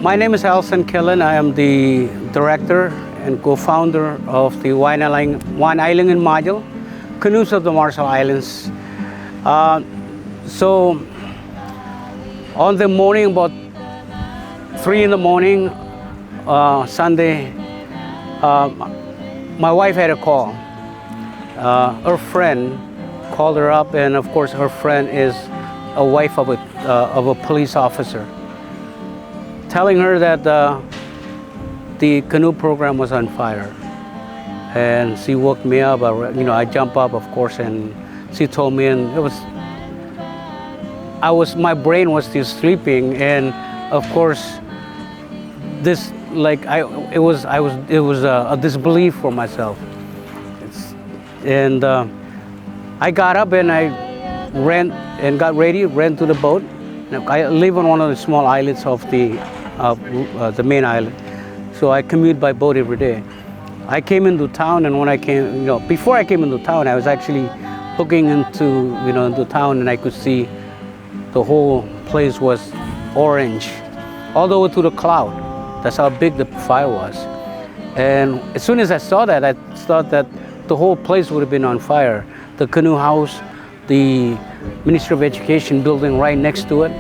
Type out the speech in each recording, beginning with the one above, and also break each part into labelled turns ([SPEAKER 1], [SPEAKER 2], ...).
[SPEAKER 1] My name is Alson Killen. I am the director and co-founder of the Waan Aelon in Majel, Canoes of the Marshall Islands. So on the morning, about 3 in the morning, Sunday, my wife had a call. Her friend called her up, and of course her friend is a wife of a police officer, telling her that the canoe program was on fire. And she woke me up. I jumped up, of course, and she told me, and my brain was still sleeping, and of course, it was a disbelief for myself. I got up and I ran and got ready, ran to the boat. I live on one of the small islands of the main island, so I commute by boat every day. I came into town, and when I came, before I came into town, I was actually looking into town, and I could see the whole place was orange, all the way to the cloud. That's how big the fire was. And as soon as I saw that, I thought that the whole place would have been on fire. The canoe house, the Ministry of Education building right next to it.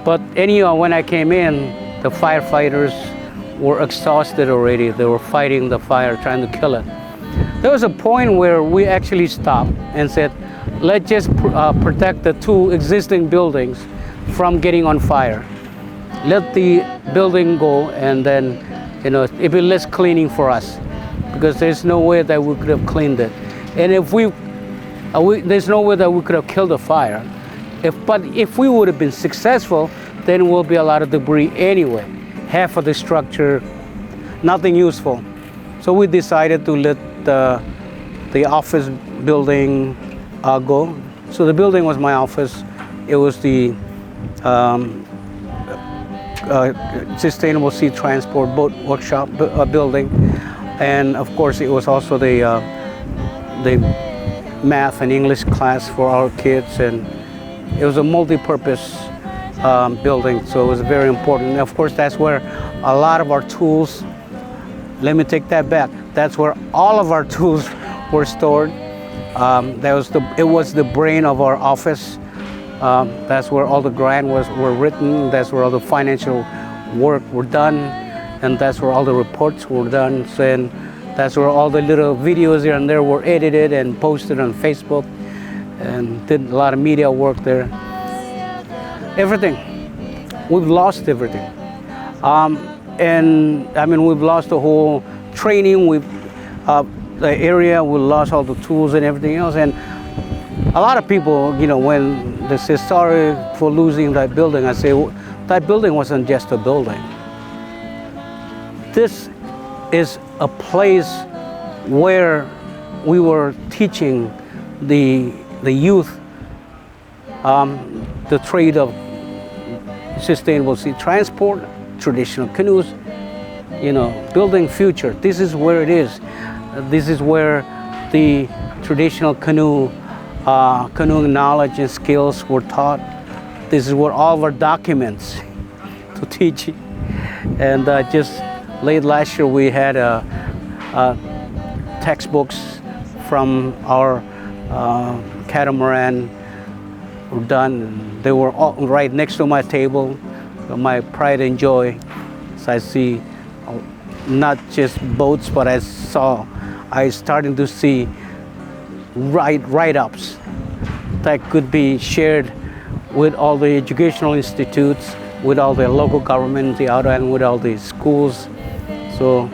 [SPEAKER 1] But anyhow, when I came in, the firefighters were exhausted already. They were fighting the fire, trying to kill it. There was a point where we actually stopped and said, let's just protect the 2 existing buildings from getting on fire. Let the building go, and then, it'll be less cleaning for us, because there's no way that we could have cleaned it. And if there's no way that we could have killed the fire. But if we would have been successful, then will be a lot of debris anyway. Half of the structure, nothing useful. So we decided to let the office building go. So the building was my office. It was the Sustainable Sea Transport Boat Workshop building. And of course, it was also the math and English class for our kids, and it was a multi-purpose building, so it was very important. And of course, that's where a lot of our tools, let me take that back, that's where all of our tools were stored. It was the brain of our office. That's where all the grants were written, that's where all the financial work were done, and that's where all the reports were done. And that's where all the little videos here and there were edited and posted on Facebook, and did a lot of media work there. Everything. We've lost everything. We've lost the whole training, the area, we lost all the tools and everything else. And a lot of people, when they say sorry for losing that building, I say, well, that building wasn't just a building. This is a place where we were teaching the youth the trade of sustainable sea transport, traditional canoes, building future. This is where it is. This is where the traditional canoeing knowledge and skills were taught. This is where all of our documents to teach. And just late last year, we had textbooks from our catamaran were done. They were all right next to my table. My pride and joy. So I see not just boats, but I starting to see write-ups that could be shared with all the educational institutes, with all the local government, the outer, and with all the schools. So,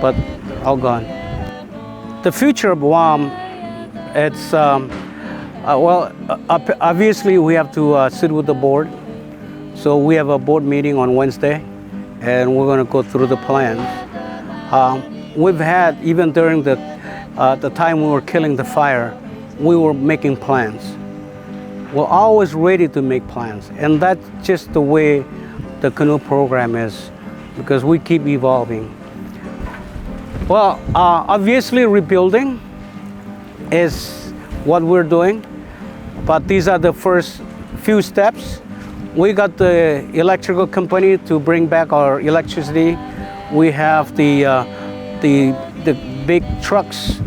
[SPEAKER 1] but all gone. The future of WAM, it's, obviously we have to sit with the board. So we have a board meeting on Wednesday, and we're going to go through the plans. We've had, even during the time we were killing the fire, we were making plans. We're always ready to make plans, and that's just the way the canoe program is, because we keep evolving. Well, obviously rebuilding is what we're doing, but these are the first few steps. We got the electrical company to bring back our electricity. We have the big trucks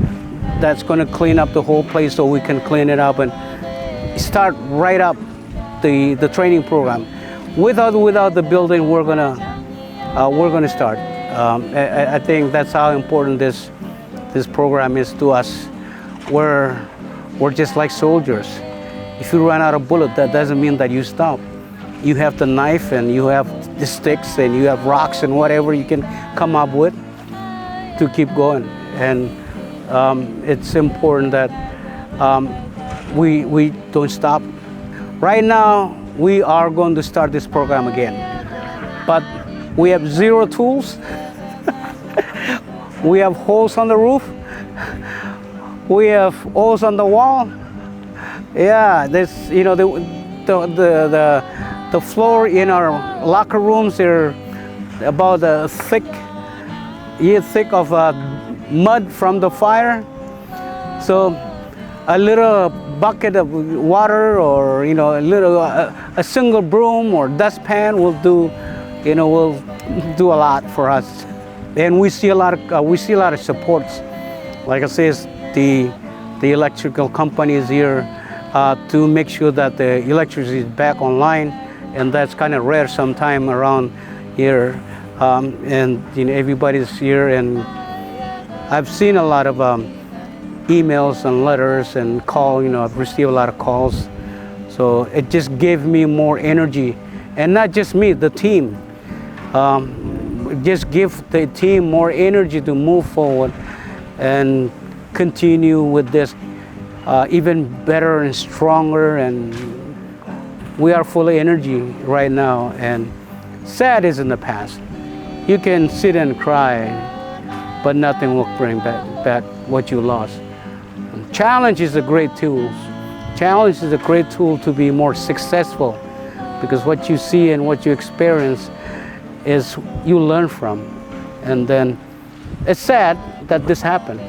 [SPEAKER 1] that's going to clean up the whole place so we can clean it up and start right up the training program. Without the building, we're gonna start. I think that's how important this program is to us. We're just like soldiers. If you run out of bullets, that doesn't mean that you stop. You have the knife and you have the sticks and you have rocks and whatever you can come up with to keep going. And it's important that we don't stop. Right now, we are going to start this program again, but we have zero tools. We have holes on the roof. We have holes on the wall. Yeah, there's, you know, the floor in our locker rooms are about thick of mud from the fire. So a little bucket of water, or you know, a single broom or dustpan will do, you know, will do a lot for us. And we see a lot of supports. Like I say, the electrical companies here to make sure that the electricity is back online, and that's kind of rare sometime around here. And you know, everybody's here, and I've seen a lot of emails and letters and call. You know, I've received a lot of calls, so it just gave me more energy, and not just me, the team. Just give the team more energy to move forward and continue with this even better and stronger. And we are full of energy right now, and sad is in the past. You can sit and cry, but nothing will bring back what you lost. Challenge is a great tool. Challenge is a great tool to be more successful, because what you see and what you experience is you learn from. And then it's sad that this happened,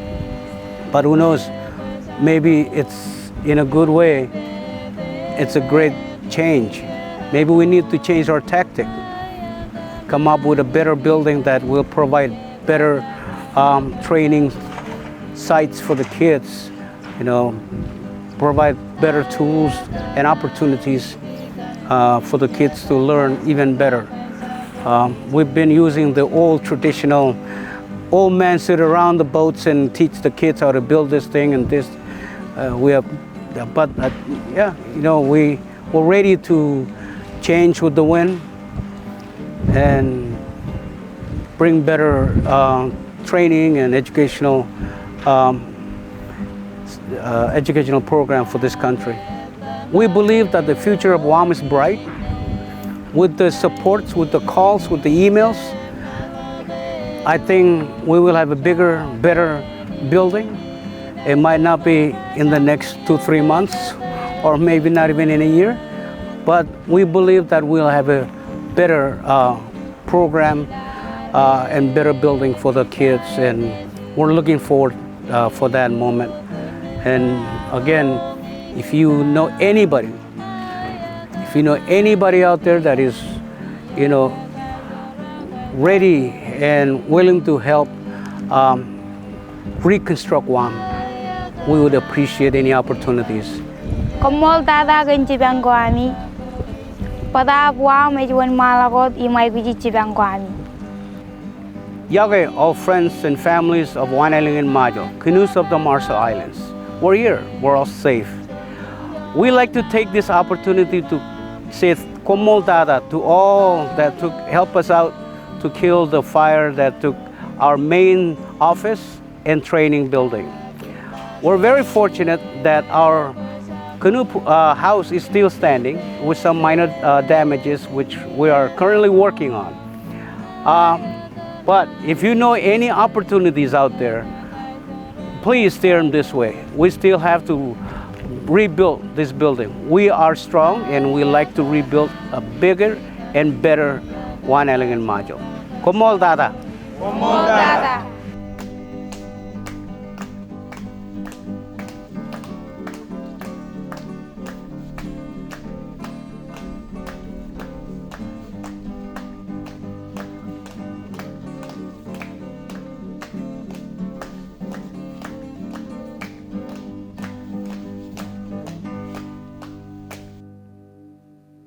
[SPEAKER 1] but who knows, maybe it's in a good way. It's a great change. Maybe we need to change our tactic, come up with a better building that will provide better training sites for the kids, you know, provide better tools and opportunities for the kids to learn even better. We've been using the old traditional, old men sit around the boats and teach the kids how to build this thing and this. Yeah, you know, we're ready to change with the wind and bring better training and educational program for this country. We believe that the future of WAM is bright. With the supports, with the calls, with the emails, I think we will have a bigger, better building. It might not be in the next 2-3 months, or maybe not even in a year, but we believe that we'll have a better program and better building for the kids, and we're looking forward for that moment. And again, if you know anybody out there that is, you know, ready and willing to help reconstruct WAM, we would appreciate any opportunities.
[SPEAKER 2] Komol tata genci bangkwami, pada WAM mejuan malakot imai kuji bangkwami.
[SPEAKER 1] Yage, all friends and families of Waan Aelon and Majel, Canoes of the Marshall Islands, we're here, we're all safe. We like to take this opportunity to say komol tata to all that help us out to kill the fire that took our main office and training building. We're very fortunate that our canoe house is still standing with some minor damages, which we are currently working on. But if you know any opportunities out there, please steer them this way. We still have to rebuild this building. We are strong, and we like to rebuild a bigger and better Waan Aelon and Majel. Komol tata.
[SPEAKER 2] Komol tata.